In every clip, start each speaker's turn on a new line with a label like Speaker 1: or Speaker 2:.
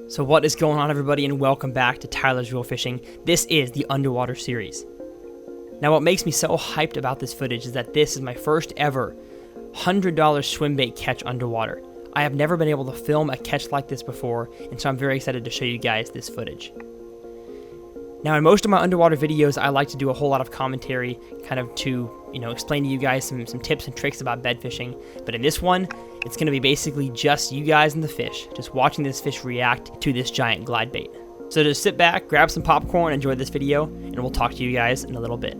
Speaker 1: So what is going on, everybody, and welcome back to Tyler's Reel Fishing. This is the Underwater series. Now, what makes me so hyped about this footage is that this is my first ever $100 swim bait catch underwater. I have never been able to film a catch like this before, and so I'm very excited to show you guys this footage. Now, in most of my underwater videos, I like to do a whole lot of commentary, kind of to, explain to you guys some tips and tricks about bed fishing. But in this one, it's going to be basically just you guys and the fish, just watching this fish react to this giant glide bait. So just sit back, grab some popcorn, enjoy this video, and we'll talk to you guys in a little bit.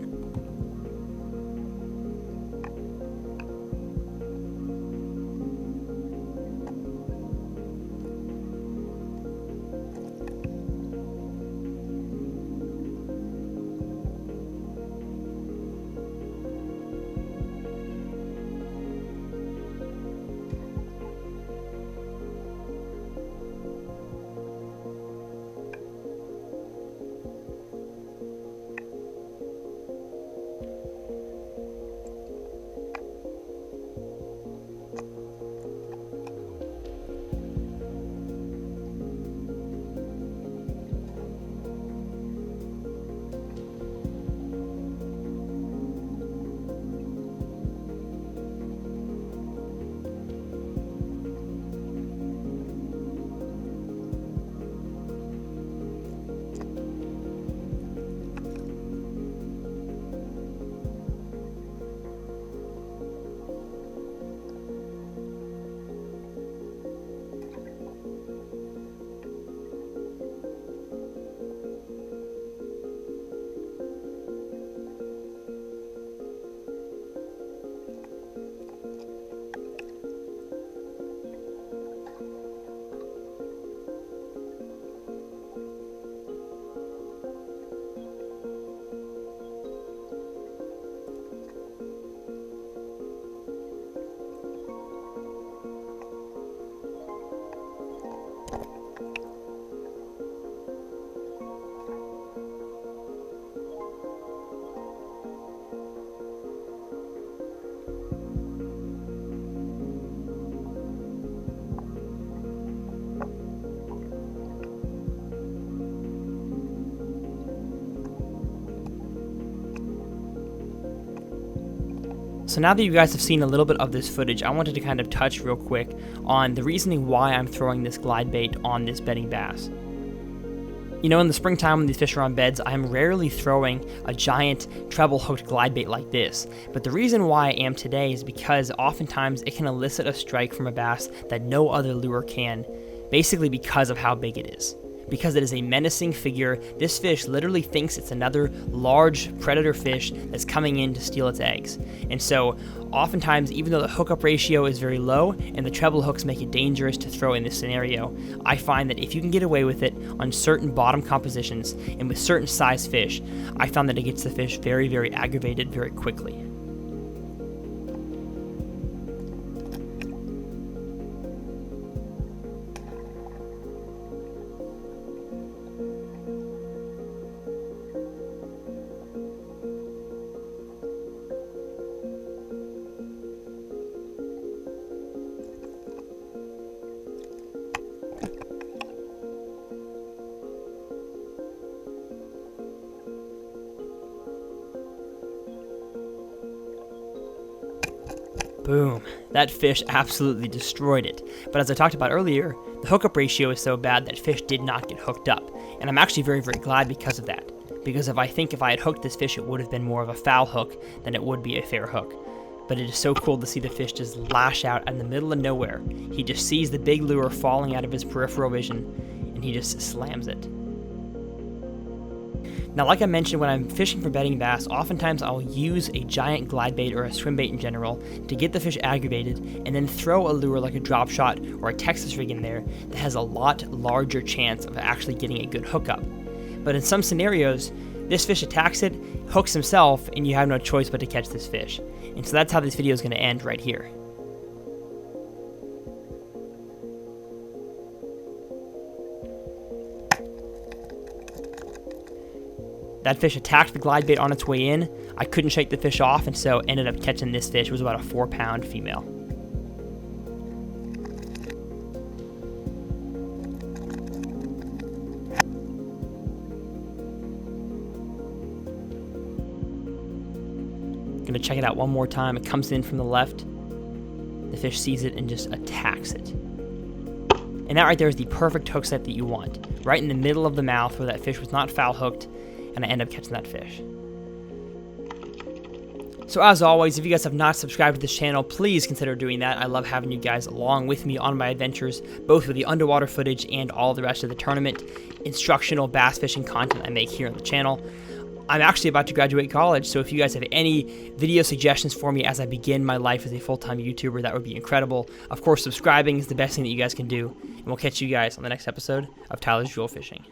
Speaker 1: So now that you guys have seen a little bit of this footage, I wanted to kind of touch real quick on the reasoning why I'm throwing this glide bait on this bedding bass. In the springtime when these fish are on beds, I'm rarely throwing a giant treble hooked glide bait like this. But the reason why I am today is because oftentimes it can elicit a strike from a bass that no other lure can, basically because of how big it is. Because it is a menacing figure, this fish literally thinks it's another large predator fish that's coming in to steal its eggs. And so, oftentimes, even though the hookup ratio is very low and the treble hooks make it dangerous to throw in this scenario, I find that if you can get away with it on certain bottom compositions and with certain size fish, I found that it gets the fish very, very aggravated very quickly. Boom. That fish absolutely destroyed it. But as I talked about earlier, the hookup ratio is so bad that fish did not get hooked up. And I'm actually very, very glad because of that. Because if I had hooked this fish, it would have been more of a foul hook than it would be a fair hook. But it is so cool to see the fish just lash out in the middle of nowhere. He just sees the big lure falling out of his peripheral vision, and he just slams it. Now, like I mentioned, when I'm fishing for bedding bass, oftentimes I'll use a giant glide bait or a swim bait in general to get the fish aggravated and then throw a lure like a drop shot or a Texas rig in there that has a lot larger chance of actually getting a good hookup. But in some scenarios, this fish attacks it, hooks himself, and you have no choice but to catch this fish. And so that's how this video is going to end right here. That fish attacked the glide bait on its way in. I couldn't shake the fish off, and so ended up catching this fish. It was about a 4-pound female. Gonna check it out one more time. It comes in from the left. The fish sees it and just attacks it. And that right there is the perfect hook set that you want. Right in the middle of the mouth where that fish was not foul hooked, and I end up catching that fish. So as always, if you guys have not subscribed to this channel, please consider doing that. I love having you guys along with me on my adventures, both with the underwater footage and all the rest of the tournament instructional bass fishing content I make here on the channel. I'm actually about to graduate college, so if you guys have any video suggestions for me as I begin my life as a full-time YouTuber, that would be incredible. Of course, subscribing is the best thing that you guys can do, and we'll catch you guys on the next episode of Tyler's Jewel Fishing.